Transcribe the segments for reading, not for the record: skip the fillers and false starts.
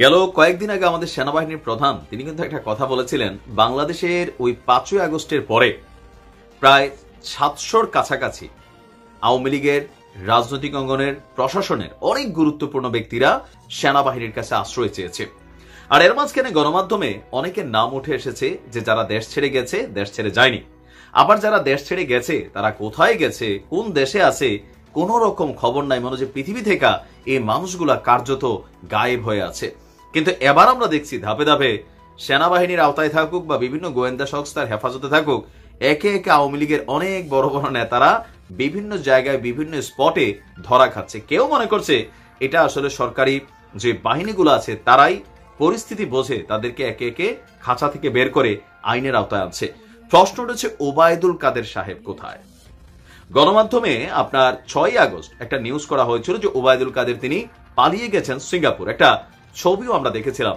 গেল কয়েকদিন আগে আমাদের সেনাবাহিনীর প্রধান তিনি কিন্তু একটা কথা বলেছিলেন, বাংলাদেশের ওই 5ই আগস্টের পরে প্রায় 700-র কাছাকাছি আওয়ামী লীগের রাজনৈতিক অঙ্গনের প্রশাসনের অনেক গুরুত্বপূর্ণ ব্যক্তিরা সেনাবাহিনীর কাছে আশ্রয় চেয়েছে। আর এর মাঝখানে গণমাধ্যমে অনেকের নাম উঠে এসেছে যে যারা দেশ ছেড়ে গেছে, দেশ ছেড়ে যায়নি। আবার যারা দেশ ছেড়ে গেছে তারা কোথায় গেছে, কোন দেশে আছে, কোন রকম খবর নাই, মনে যে পৃথিবী থেকে এই মানুষগুলা কার্যত গায়েব হয়ে আছে। কিন্তু এবার আমরা দেখছি ধাপে ধাপে সেনাবাহিনীর আওতায় থাকুক বা বিভিন্ন গোয়েন্দা সংস্থার হেফাজতে থাকুক, একে একে আওয়ামী লীগের অনেক বড় বড় নেতারা বিভিন্ন জায়গায় বিভিন্ন স্পটে ধরা খাচ্ছে। কেউ মনে করছে এটা আসলে সরকারি যে বাহিনীগুলো আছে তারাই পরিস্থিতি বোঝে তাদেরকে একে একে খাঁচা থেকে বের করে আইনের আওতায় আনছে। প্রশ্ন উঠেছে ওবায়দুল কাদের সাহেব কোথায়? গণমাধ্যমে আপনার 6ই আগস্ট একটা নিউজ করা হয়েছিল যে ওবায়দুল কাদের তিনি পালিয়ে গেছেন সিঙ্গাপুর, একটা ছবিও আমরা দেখেছিলাম।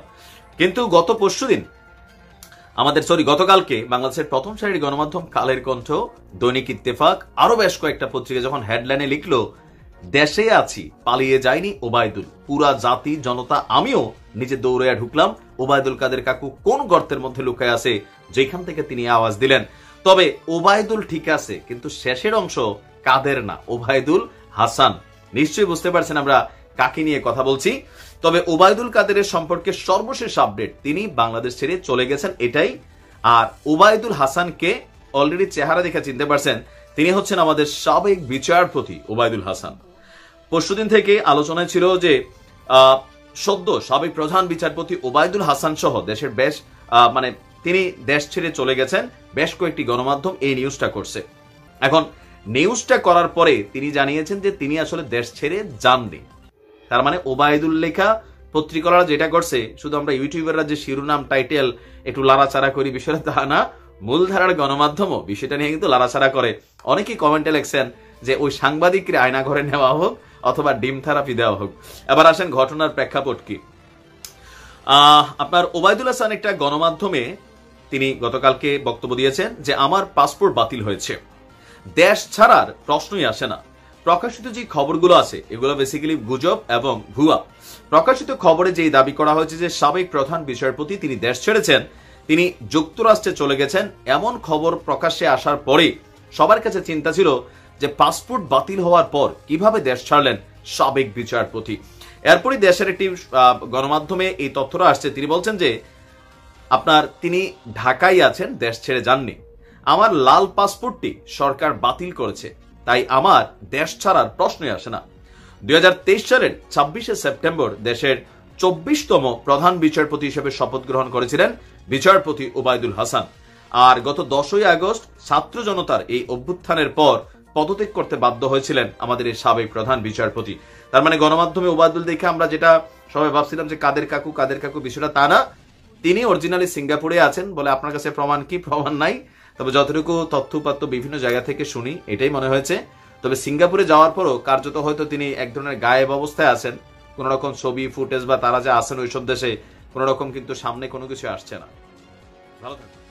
কিন্তু গতকালকে বাংলাদেশের প্রথম সারির গণমাধ্যম কালের কণ্ঠ, দৈনিক ইত্তেফাক, আরো বেশ কয়েকটা পত্রিকা যখন হেডলাইনে লিখলো দেশে আছি, পালিয়ে যায়নি ওবায়দুল, পুরা জাতি জনতা আমিও নিজে দৌড়ে ঢুকলাম, ওবায়দুল কাদের কাকু কোন গর্তের মধ্যে লুকায় আছে যেখান থেকে তিনি আওয়াজ দিলেন। তবে ওবায়দুল ঠিক আছে, কিন্তু শেষের অংশ কাদের না, ওবায়দুল হাসান। নিশ্চয়ই বুঝতে পারছেন আমরা কাকে নিয়ে কথা বলছি। তবে ওবায়দুল কাদেরের সম্পর্কে সর্বশেষ আপডেট, তিনি বাংলাদেশ ছেড়ে চলে গেছেন এটাই। আর ওবায়দুল হাসানকে অলরেডি চেহারা দেখে চিনতে পারছেন, তিনি হচ্ছেন আমাদের সাবেক বিচারপতি ওবায়দুল হাসান। পরশুদিন থেকে আলোচনায় ছিল যে সদ্য সাবেক প্রধান বিচারপতি ওবায়দুল হাসান সহ দেশের তিনি দেশ ছেড়ে চলে গেছেন। বেশ কয়েকটি গণমাধ্যম এই নিউজটা করছে। এখন নিউজটা করার পরে তিনি জানিয়েছেন যে তিনি আসলে দেশ ছেড়ে যাননি। তার মানে ওবায়দুল লেখা পত্রিকারা যেটা করছে, শুধু আমরা ইউটিউবাররা যে শিরোনাম টাইটেল একটু লাড়াচাড়া করি বিষয়টা তা না, মূলধারার গণমাধ্যমও বিষয়টা নিয়ে কিন্তু লাড়াচাড়া করে। অনেকেই কমেন্টে লেখছেন যে ওই সাংবাদিককে আয়না ঘরে নেওয়া হোক অথবা ডিম থেরাপি দেওয়া হোক। এবার আসেন ঘটনার প্রেক্ষাপট কি। আপনার ওবায়দুল হাসান একটা গণমাধ্যমে তিনি গতকালকে বক্তব্য দিয়েছেন যে আমার পাসপোর্ট বাতিল হয়েছে, দেশ ছাড়ার প্রশ্নই আসে না। প্রকাশিত যে খবরগুলো আছে এগুলো বেসিক্যালি গুজব এবং ভুয়া। প্রকাশিত খবরে যে দাবি করা হয়েছে যে সাবেক প্রধান বিচারপতি তিনি দেশ ছেড়েছেন, তিনি যুক্তরাষ্ট্রে চলে গেছেন, এমন খবর প্রকাশ্যে আসার পরে সবার কাছে চিন্তা ছিল যে পাসপোর্ট বাতিল হওয়ার পর কিভাবে দেশ ছাড়লেন সাবেক বিচারপতি। এরপরই দেশের একটি গণমাধ্যমে এই তথ্যটা আসছে, তিনি বলছেন যে তিনি ঢাকায় আছেন, দেশ ছেড়ে যাননি। আমার লাল পাসপোর্টটি সরকার বাতিল করেছে, তাই আমার দেশ ছাড়ার প্রশ্নই আসে না। 2023 সালের 26শে সেপ্টেম্বর দেশের 24তম প্রধান বিচারপতি হিসেবে শপথ গ্রহণ করেছিলেন বিচারপতি ওবায়দুল হাসান। আর গত 10ই আগস্ট ছাত্র জনতার এই অভ্যুত্থানের পর পদত্যাগ করতে বাধ্য হয়েছিলেন আমাদের এই সাবেক প্রধান বিচারপতি। তার মানে গণমাধ্যমে ওবায়দুল দেখে আমরা যেটা সবাই ভাবছিলাম যে কাদের কাকু বিষয়টা তা না, তিনি অরিজিনালি সিঙ্গাপুরে আছেন বলে আপনার কাছে প্রমাণ কি? প্রমাণ নাই। তবে যতটুকু তথ্যপাত্য বিভিন্ন জায়গা থেকে শুনি এটাই মনে হয়েছে। তবে সিঙ্গাপুরে যাওয়ার পরও কার্যত হয়তো তিনি এক ধরনের গায়েব অবস্থায় আছেন, কোন রকম ছবি ফুটেজ বা তারা যে আছেন ওইসব দেশে কোন রকম কিন্তু সামনে কোনো কিছু আসছে না। ভালো থাকবেন।